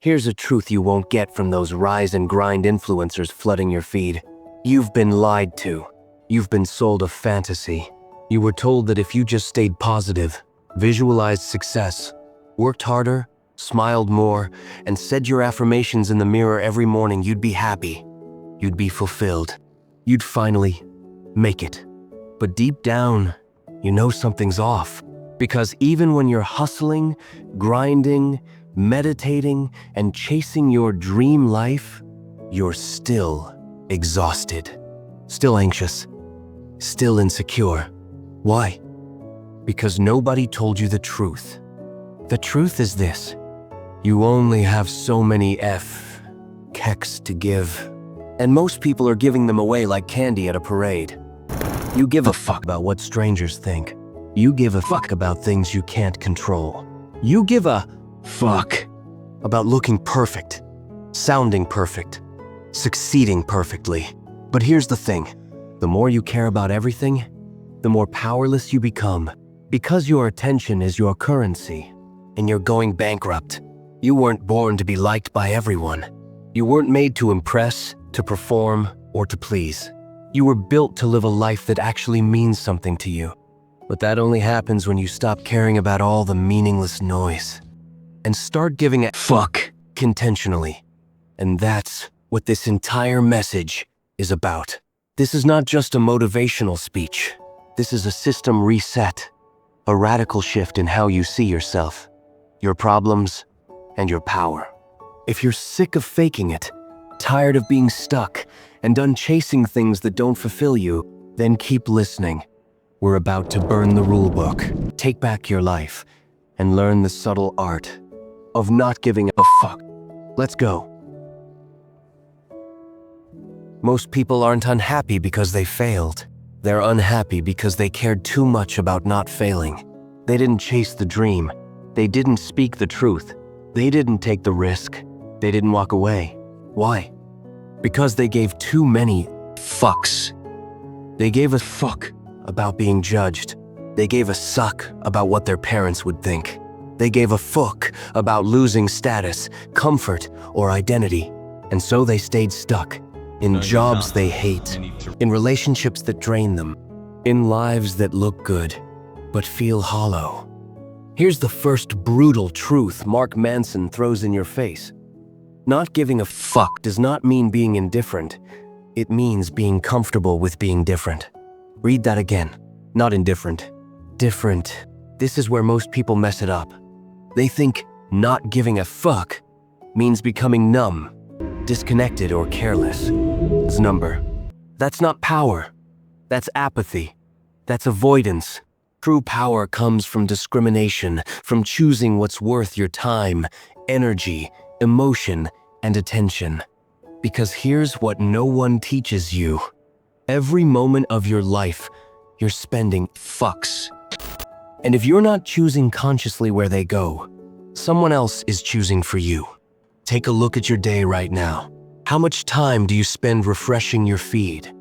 Here's a truth you won't get from those rise and grind influencers flooding your feed. You've been lied to. You've been sold a fantasy. You were told that if you just stayed positive, visualized success, worked harder, smiled more, and said your affirmations in the mirror every morning, you'd be happy. You'd be fulfilled. You'd finally make it. But deep down, you know something's off. Because even when you're hustling, grinding, meditating, and chasing your dream life, you're still exhausted, still anxious, still insecure. Why? Because nobody told you the truth. The truth is this: you only have so many keks to give. And most people are giving them away like candy at a parade. You give a fuck about what strangers think. You give a fuck about things you can't control. You give a fuck about looking perfect, sounding perfect, succeeding perfectly. But here's the thing: the more you care about everything, the more powerless you become. Because your attention is your currency, and you're going bankrupt. You weren't born to be liked by everyone. You weren't made to impress, to perform, or to please. You were built to live a life that actually means something to you. But that only happens when you stop caring about all the meaningless noise and start giving a fuck intentionally. And that's what this entire message is about. This is not just a motivational speech. This is a system reset, a radical shift in how you see yourself, your problems, and your power. If you're sick of faking it, tired of being stuck, and done chasing things that don't fulfill you, then keep listening. We're about to burn the rule book, take back your life, and learn the subtle art of not giving a fuck. Let's go. Most people aren't unhappy because they failed. They're unhappy because they cared too much about not failing. They didn't chase the dream. They didn't speak the truth. They didn't take the risk. They didn't walk away. Why? Because they gave too many fucks. They gave a fuck about being judged. They gave a suck about what their parents would think. They gave a fuck about losing status, comfort, or identity. And so they stayed stuck in jobs they hate, in relationships that drain them, in lives that look good but feel hollow. Here's the first brutal truth Mark Manson throws in your face. Not giving a fuck does not mean being indifferent. It means being comfortable with being different. Read that again. Not indifferent. Different. This is where most people mess it up. They think not giving a fuck means becoming numb, disconnected, or careless. It's number. That's not power. That's apathy. That's avoidance. True power comes from discrimination, from choosing what's worth your time, energy, emotion, and attention. Because here's what no one teaches you. Every moment of your life, you're spending fucks. And if you're not choosing consciously where they go, someone else is choosing for you. Take a look at your day right now. How much time do you spend refreshing your feed,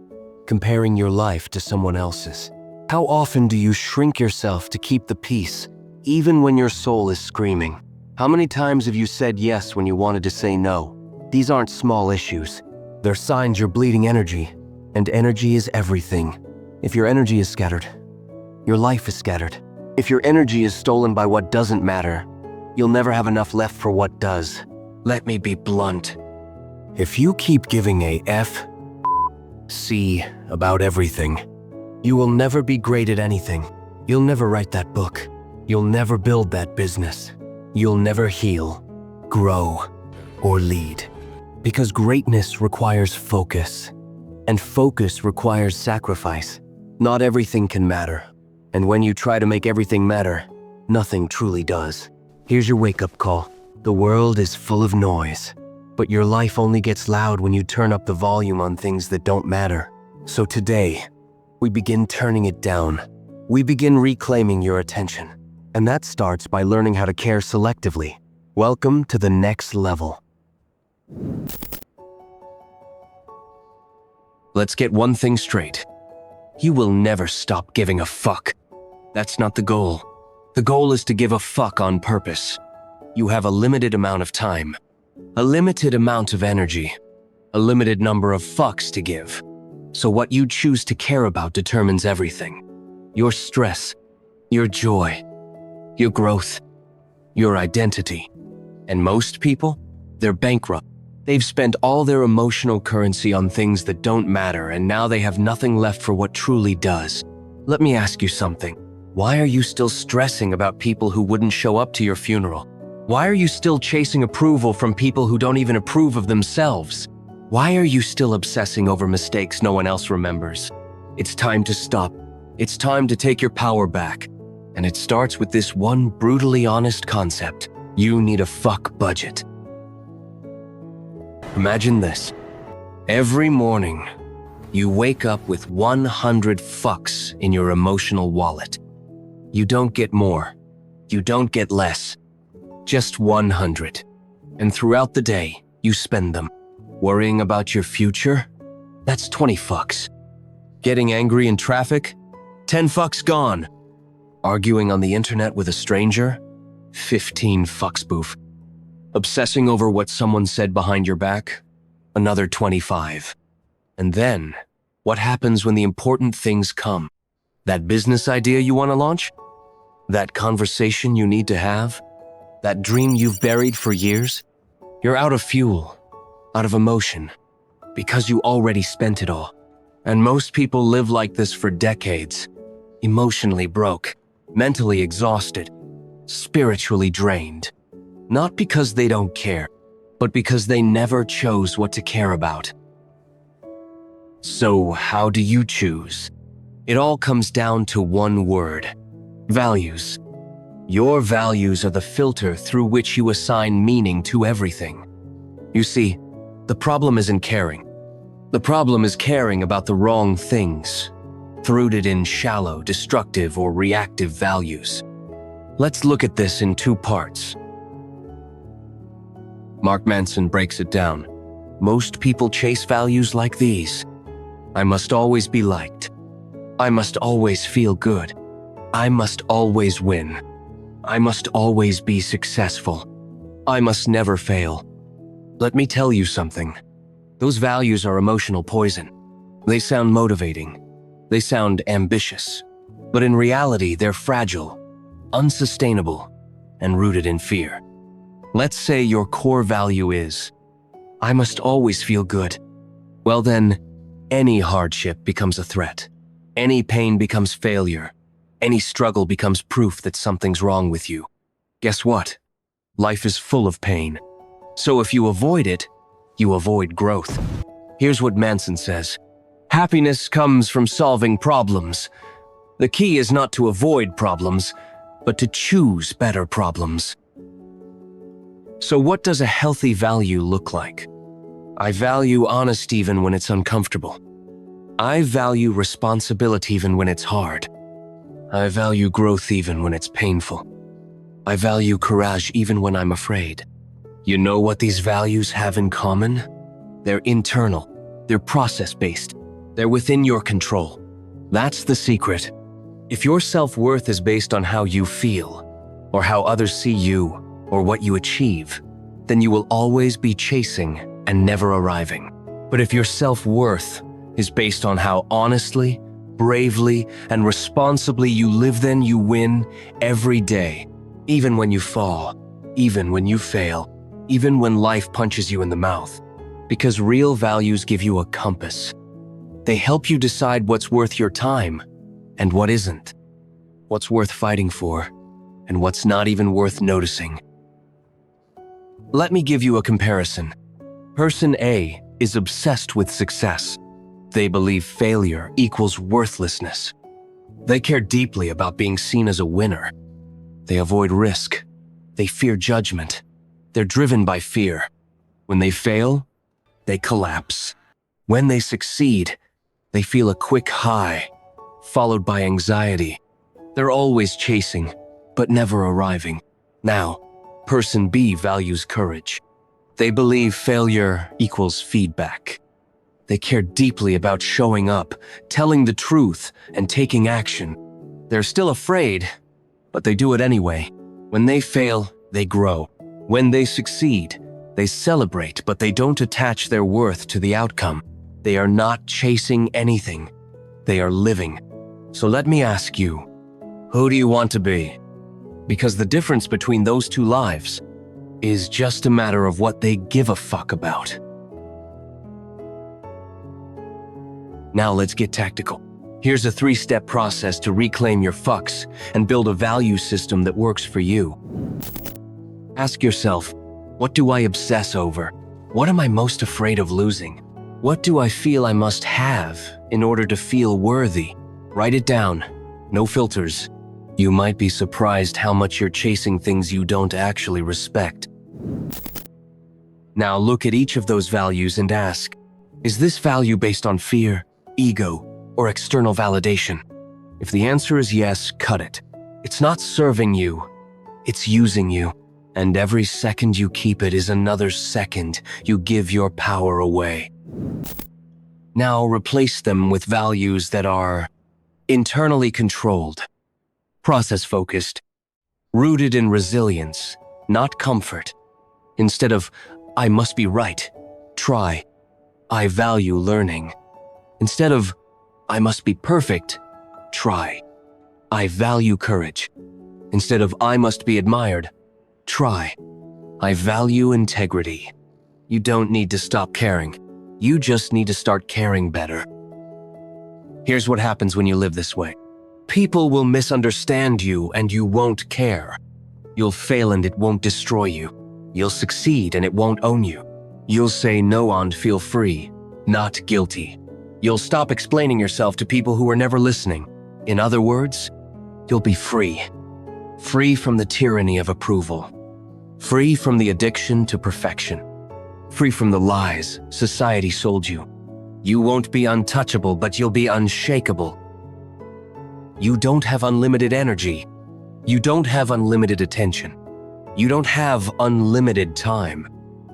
comparing your life to someone else's? How often do you shrink yourself to keep the peace, even when your soul is screaming? How many times have you said yes when you wanted to say no? These aren't small issues. They're signs you're bleeding energy, and energy is everything. If your energy is scattered, your life is scattered. If your energy is stolen by what doesn't matter, you'll never have enough left for what does. Let me be blunt. If you keep giving a about everything, you will never be great at anything. You'll never write that book. You'll never build that business. You'll never heal, grow, or lead. Because greatness requires focus, and focus requires sacrifice. Not everything can matter, and when you try to make everything matter, nothing truly does. Here's your wake-up call. The world is full of noise, but your life only gets loud when you turn up the volume on things that don't matter. So today, we begin turning it down. We begin reclaiming your attention. And that starts by learning how to care selectively. Welcome to the next level. Let's get one thing straight. You will never stop giving a fuck. That's not the goal. The goal is to give a fuck on purpose. You have a limited amount of time. A limited amount of energy, a limited number of fucks to give. So what you choose to care about determines everything. Your stress, your joy, your growth, your identity. And most people, they're bankrupt. They've spent all their emotional currency on things that don't matter, and now they have nothing left for what truly does. Let me ask you something. Why are you still stressing about people who wouldn't show up to your funeral? Why are you still chasing approval from people who don't even approve of themselves? Why are you still obsessing over mistakes no one else remembers? It's time to stop. It's time to take your power back. And it starts with this one brutally honest concept. You need a fuck budget. Imagine this. Every morning, you wake up with 100 fucks in your emotional wallet. You don't get more. You don't get less. Just 100. And throughout the day, you spend them. Worrying about your future? That's 20 fucks. Getting angry in traffic? 10 fucks gone. Arguing on the internet with a stranger? 15 fucks boof. Obsessing over what someone said behind your back? Another 25. And then, what happens when the important things come? That business idea you want to launch? That conversation you need to have? That dream you've buried for years? You're out of fuel. Out of emotion, because you already spent it all. And most people live like this for decades, emotionally broke, mentally exhausted, spiritually drained. Not because they don't care, but because they never chose what to care about. So how do you choose? It all comes down to one word: values. Your values are the filter through which you assign meaning to everything. You see, the problem isn't caring. The problem is caring about the wrong things, rooted in shallow, destructive, or reactive values. Let's look at this in two parts. Mark Manson breaks it down. Most people chase values like these. I must always be liked. I must always feel good. I must always win. I must always be successful. I must never fail. Let me tell you something. Those values are emotional poison. They sound motivating. They sound ambitious. But in reality, they're fragile, unsustainable, and rooted in fear. Let's say your core value is, I must always feel good. Well then, any hardship becomes a threat. Any pain becomes failure. Any struggle becomes proof that something's wrong with you. Guess what? Life is full of pain. So if you avoid it, you avoid growth. Here's what Manson says. Happiness comes from solving problems. The key is not to avoid problems, but to choose better problems. So what does a healthy value look like? I value honesty even when it's uncomfortable. I value responsibility even when it's hard. I value growth even when it's painful. I value courage even when I'm afraid. You know what these values have in common? They're internal. They're process-based. They're within your control. That's the secret. If your self-worth is based on how you feel, or how others see you, or what you achieve, then you will always be chasing and never arriving. But if your self-worth is based on how honestly, bravely, and responsibly you live, then you win every day, even when you fall, even when you fail, even when life punches you in the mouth. Because real values give you a compass. They help you decide what's worth your time and what isn't, what's worth fighting for, and what's not even worth noticing. Let me give you a comparison. Person A is obsessed with success. They believe failure equals worthlessness. They care deeply about being seen as a winner. They avoid risk. They fear judgment. They're driven by fear. When they fail, they collapse. When they succeed, they feel a quick high, followed by anxiety. They're always chasing, but never arriving. Now, person B values courage. They believe failure equals feedback. They care deeply about showing up, telling the truth, and taking action. They're still afraid, but they do it anyway. When they fail, they grow. When they succeed, They celebrate, but they don't attach their worth to the outcome. They are not chasing anything. They are living. So let me ask you, who do you want to be? Because the difference between those two lives is just a matter of what they give a fuck about. Now let's get tactical. Here's a 3-step process to reclaim your fucks and build a value system that works for you. Ask yourself, what do I obsess over? What am I most afraid of losing? What do I feel I must have in order to feel worthy? Write it down. No filters. You might be surprised how much you're chasing things you don't actually respect. Now look at each of those values and ask, is this value based on fear, ego, or external validation? If the answer is yes, cut it. It's not serving you, it's using you. And every second you keep it is another second you give your power away. Now replace them with values that are internally controlled, process-focused, rooted in resilience, not comfort. Instead of, I must be right, try, I value learning. Instead of, I must be perfect, try, I value courage. Instead of, I must be admired, try, I value integrity. You don't need to stop caring. You just need to start caring better. Here's what happens when you live this way. People will misunderstand you and you won't care. You'll fail and it won't destroy you. You'll succeed and it won't own you. You'll say no and feel free, not guilty. You'll stop explaining yourself to people who are never listening. In other words, you'll be free. Free from the tyranny of approval. Free from the addiction to perfection. Free from the lies society sold you. You won't be untouchable, but you'll be unshakable. You don't have unlimited energy. You don't have unlimited attention. You don't have unlimited time.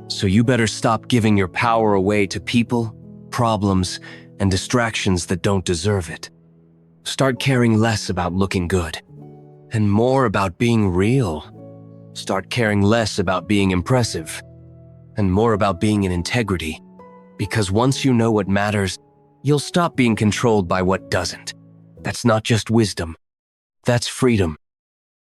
So you better stop giving your power away to people, problems, and distractions that don't deserve it. Start caring less about looking good and more about being real. Start caring less about being impressive and more about being in integrity. Because once you know what matters, you'll stop being controlled by what doesn't. That's not just wisdom. That's freedom.